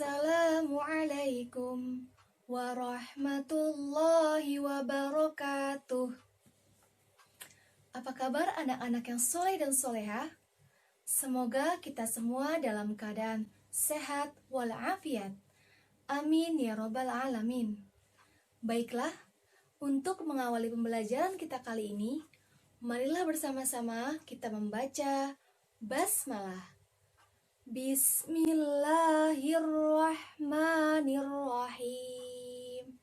Assalamualaikum warahmatullahi wabarakatuh. Apa kabar anak-anak yang soleh dan soleha? Semoga kita semua dalam keadaan sehat walafiat. Amin ya robbal alamin. Baiklah, untuk mengawali pembelajaran kita kali ini, marilah bersama-sama kita membaca basmalah. Bismillahirrahmanirrahim.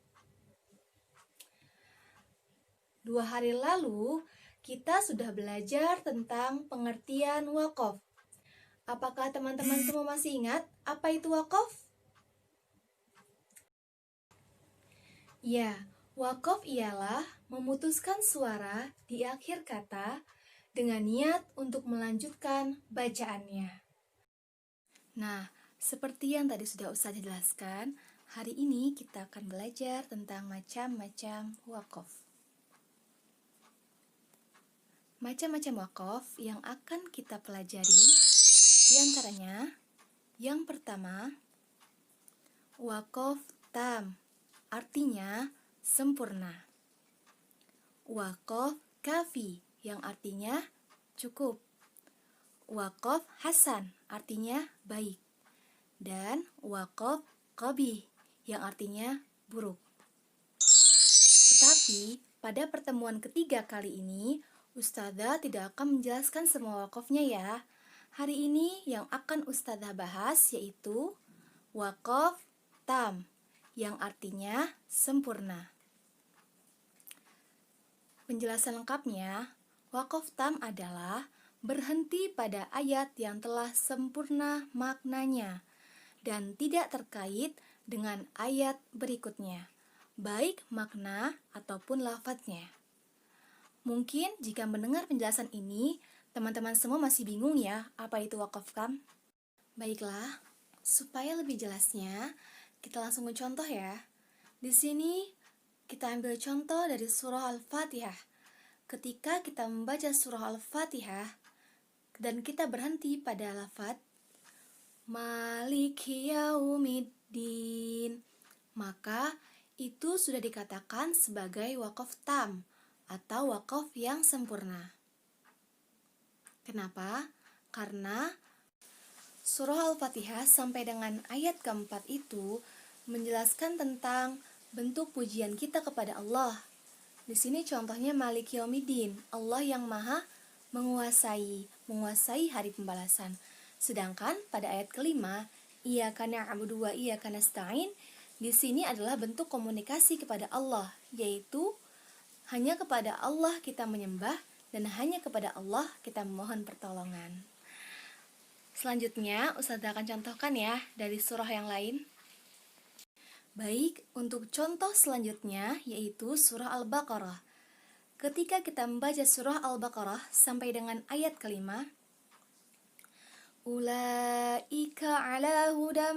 2 hari lalu, kita sudah belajar tentang pengertian wakaf. Apakah teman-teman semua masih ingat apa itu wakaf? Ya, wakaf ialah memutuskan suara di akhir kata dengan niat untuk melanjutkan bacaannya. Nah, seperti yang tadi sudah Ustazah jelaskan, hari ini kita akan belajar tentang macam-macam wakaf. Macam-macam wakaf yang akan kita pelajari, di antaranya, yang pertama, wakaf tam, artinya sempurna. Wakaf kafi, yang artinya cukup. Wakaf hasan, artinya baik. Dan wakaf qabih, yang artinya buruk. Tetapi, pada pertemuan ketiga kali ini, Ustazah tidak akan menjelaskan semua wakafnya ya. Hari ini yang akan Ustazah bahas yaitu wakaf tam, yang artinya sempurna. Penjelasan lengkapnya, wakaf tam adalah berhenti pada ayat yang telah sempurna maknanya dan tidak terkait dengan ayat berikutnya, baik makna ataupun lafadznya. Mungkin jika mendengar penjelasan ini, teman-teman semua masih bingung ya, apa itu wakaf tam? Baiklah, supaya lebih jelasnya, kita langsung mencontoh ya. Di sini kita ambil contoh dari surah Al-Fatihah. Ketika kita membaca surah Al-Fatihah dan kita berhenti pada lafadz Maliki Yaumiddin, maka itu sudah dikatakan sebagai wakaf tam atau wakaf yang sempurna. Kenapa? Karena surah Al-Fatihah sampai dengan ayat keempat itu menjelaskan tentang bentuk pujian kita kepada Allah. Di sini contohnya Maliki Yaumiddin, Allah yang maha menguasai hari pembalasan. Sedangkan pada ayat kelima, Iyyaka na'budu wa iyyaka nasta'in, di sini adalah bentuk komunikasi kepada Allah, yaitu hanya kepada Allah kita menyembah dan hanya kepada Allah kita memohon pertolongan. Selanjutnya, Ustazah akan contohkan ya dari surah yang lain. Baik, untuk contoh selanjutnya yaitu surah Al-Baqarah. Ketika kita membaca surah Al-Baqarah sampai dengan ayat kelima, Ulaika ala hudam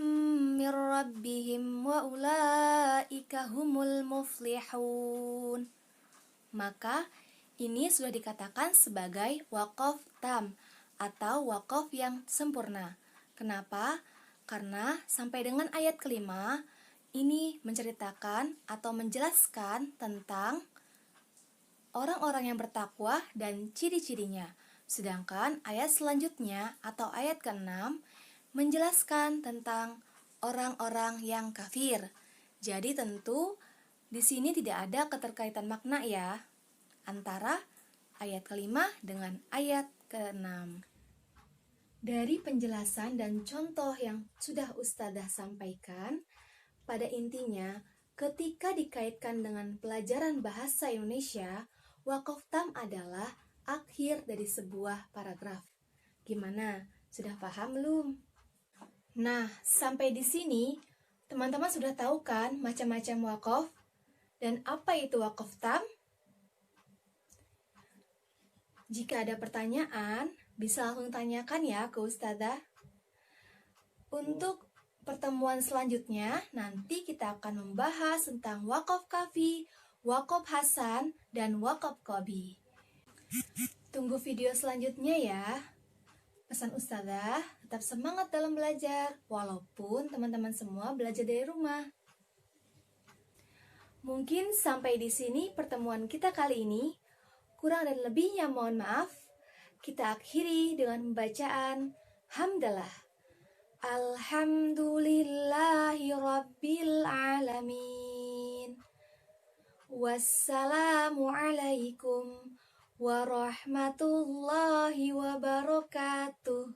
mir rabbihim wa ulaika humul muflihun. Maka ini sudah dikatakan sebagai wakaf tam atau wakaf yang sempurna. Kenapa? Karena sampai dengan ayat kelima ini menceritakan atau menjelaskan tentang orang-orang yang bertakwa dan ciri-cirinya. Sedangkan ayat selanjutnya atau ayat ke-6 menjelaskan tentang orang-orang yang kafir. Jadi tentu di sini tidak ada keterkaitan makna ya antara ayat kelima dengan ayat ke-6. Dari penjelasan dan contoh yang sudah Ustazah sampaikan, pada intinya ketika dikaitkan dengan pelajaran bahasa Indonesia, wakaf tam adalah akhir dari sebuah paragraf. Gimana? Sudah paham belum? Nah, sampai di sini teman-teman sudah tahu kan macam-macam wakaf dan apa itu wakaf tam? Jika ada pertanyaan, bisa langsung tanyakan ya ke Ustazah. Untuk pertemuan selanjutnya, nanti kita akan membahas tentang wakaf kafi, wakaf hasan, dan wakaf qabih. Tunggu video selanjutnya ya. Pesan Ustazah, tetap semangat dalam belajar, walaupun teman-teman semua belajar dari rumah. Mungkin sampai di sini pertemuan kita kali ini. Kurang dan lebihnya mohon maaf. Kita akhiri dengan pembacaan hamdalah. Alhamdulillahi Rabbil Alamin. Wassalamualaikum warahmatullahi wabarakatuh.